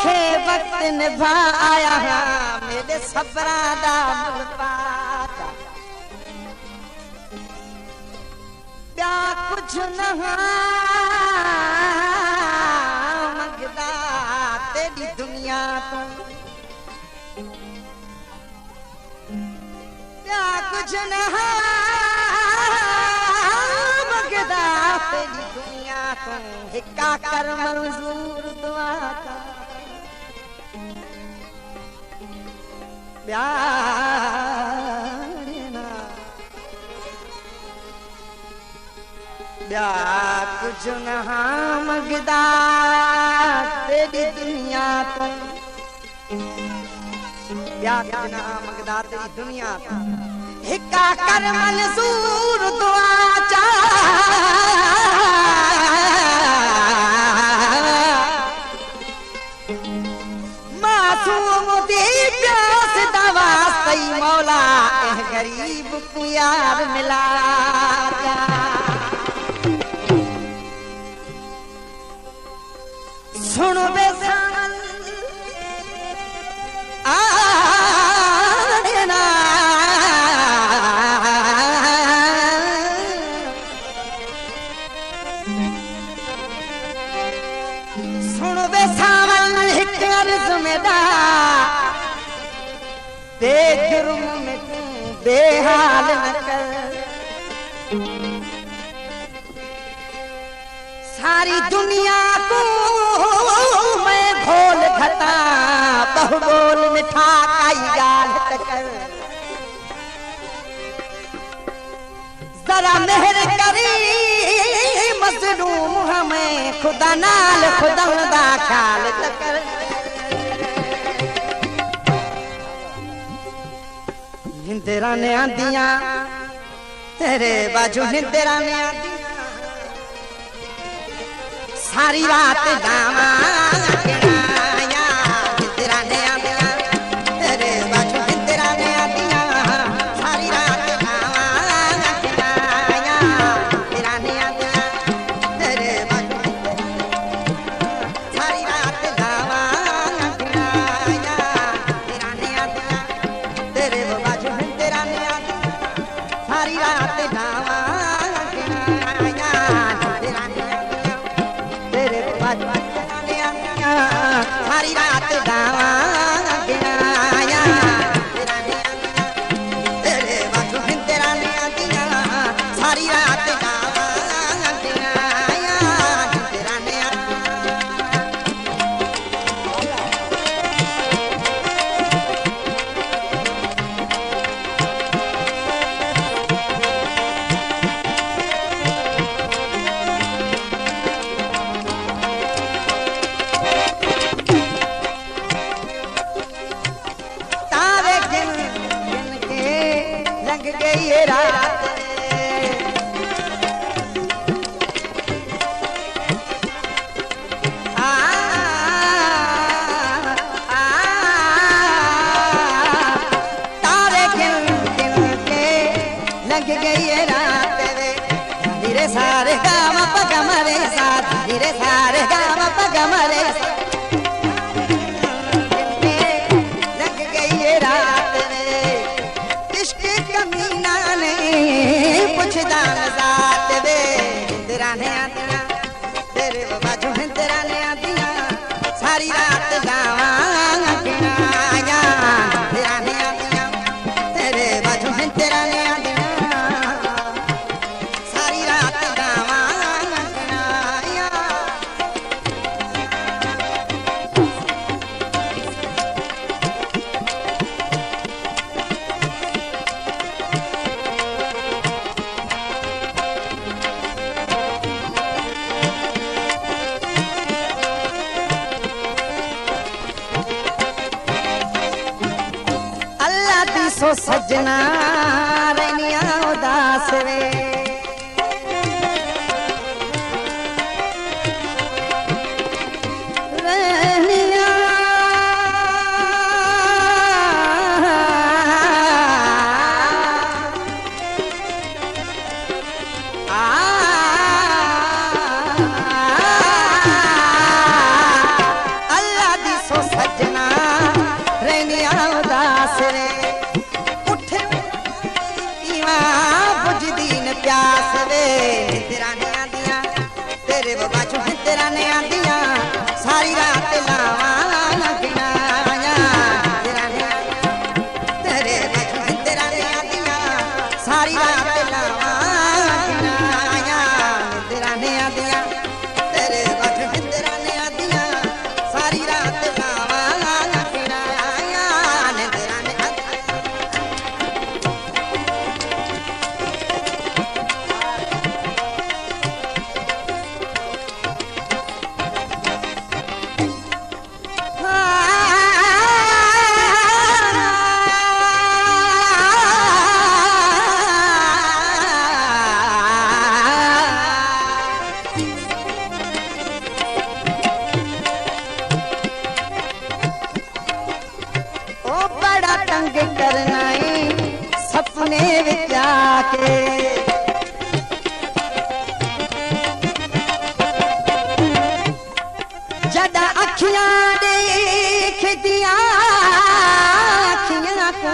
औखे वक्त निभाया मेरे सबरा दा मुल पाता प्या कुछ न मंगदा तेरी दुनिया तो प्या कुछ न मंगदा तेरी दुनिया तो हिक्का कर मंजूर दुआ का ब्या कुछ न मंगदा तेरी दुनिया तो ब्या कुछ न मंगदा तेरी दुनिया तो हिक्का कर मंजूर दुआ चा मासूम दी प्यास दवा सही मौला गरीब को यार मिला सुनो बेसान आना सुनो बेसान एक अर्ज में दा दे जुर्म में बेहाल न कर सारी दुनिया को मैं घोल घटा बहु बोल मिठा काई गाल टकर जरा मेहर करी मजलूम हमें खुदा नाल खुदा दा ख्याल टकर निंदरा ने आंदियां तेरे बाजू निंदरा ने आंदियां सारी रात जावा निंदरा ने आंदियां तेरे बाजू निंदरा ने आंदियां सारी रात जावा निंदरा ने आंदियां तेरे बाजू सारी रात जावा निंदरा ने आंदियां तेरे बाजू निंदरा ने आंदियां सारी रात जावा सारी रात गावा गिनाया तेरे बाजू तेरा ने आंदियां सारी रात गावा गिनाया तेरा ने ये रात तारे गिन गिन के लग गई ये रात धीरे सारे गाम पग मरे साथ धीरे सारे गाम पग मरे लग गई ये रात कमीना ने कुछ दान जात वे तेरा ने आंदियां तेरे बाजू तेरा ने आंदियां सारी रात गावा गिनाया तेरा ने आंदियां तेरे बाजू तेरा ने आंदियां सारी रात गावा गिनाया सो सजना रैनिया उदास वे रैनिया अल्लाह दी सो तंग करना सपने विच आके। जदा अखियां देखदियां अखियां को,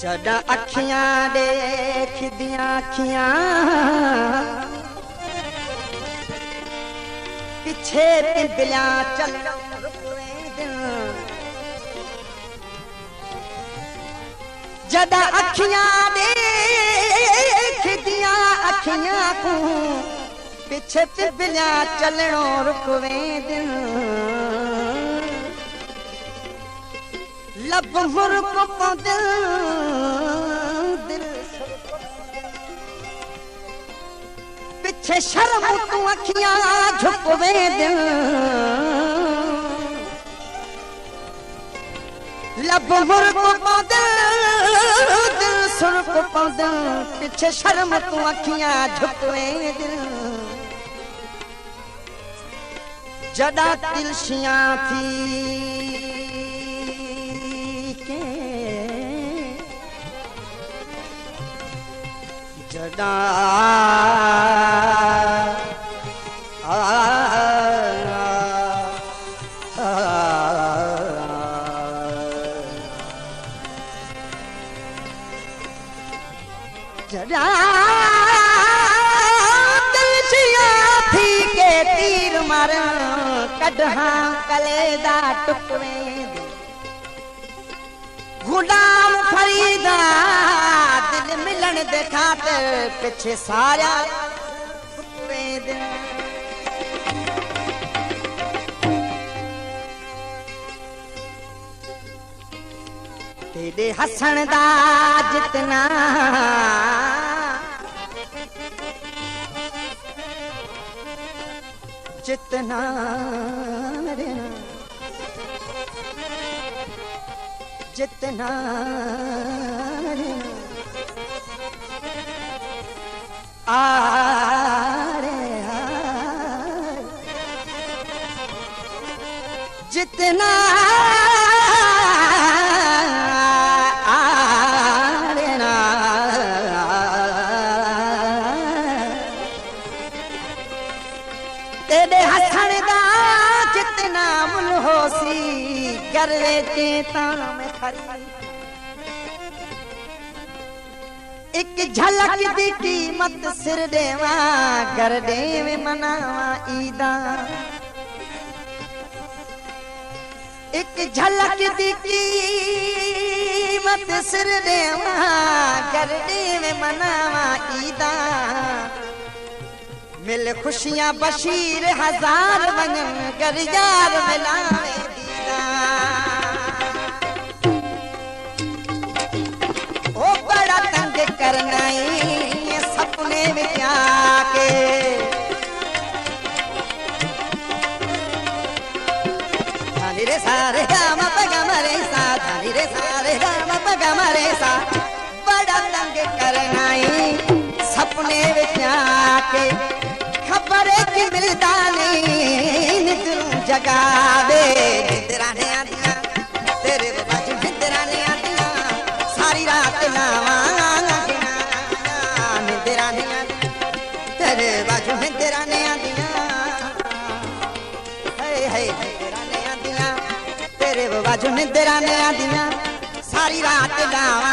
जदा अखियां देखदियां अखियां पिछे पिंबलियां चल जदा अखियां देखदियां अखियां को पिछे पिंबलियां चलणो रुकवे दिन। लब मुर्क दिल दिल पिछे शर्म तू अखियां झुकवे दिल। लब मुर्क दिल दिल सुर्क दिल पिछे शर्म तू अखियां झुकवे दिल। जदा तिलशियां थी के जदा जदा तिलशियां थी के तीर मारा कढ़ा कलेदा टुकवे गुलाम फरीदा दिल मिलन दे खातिर पिछे सारा टुकवे दे। तेरे हसन दा जितना जितना जितना जितना तेरे हसन दा जितना मुल होसी करवे चेता में खरी। एक झलक दी कीमत सिर देवा कर देव मनावा ईदा। एक झलक दी कीमत सिर देवा कर देव मनावा ईदा। मिल खुशियां बशीर हजार वंगन कर यार मिलावे दीदा। ओ बड़ा तंग करना सपने विच आके। धानी रे सारे गाम पगम रे सा धानी रे सारे गाम पगम रे सा। बड़ा तंग करना सपने विच आके। खबर की मिलता नहीं निद्रों जगावे निद्रा ने आदिया तेरे बाजू निद्रा ने आदिया सारी रात लावा निद्रा ने आदिया तेरे बाजू निद्रा ने आदिया है निद्रा ने आदिया तेरे बाजू निद्रा ने आदिया सारी रात लावा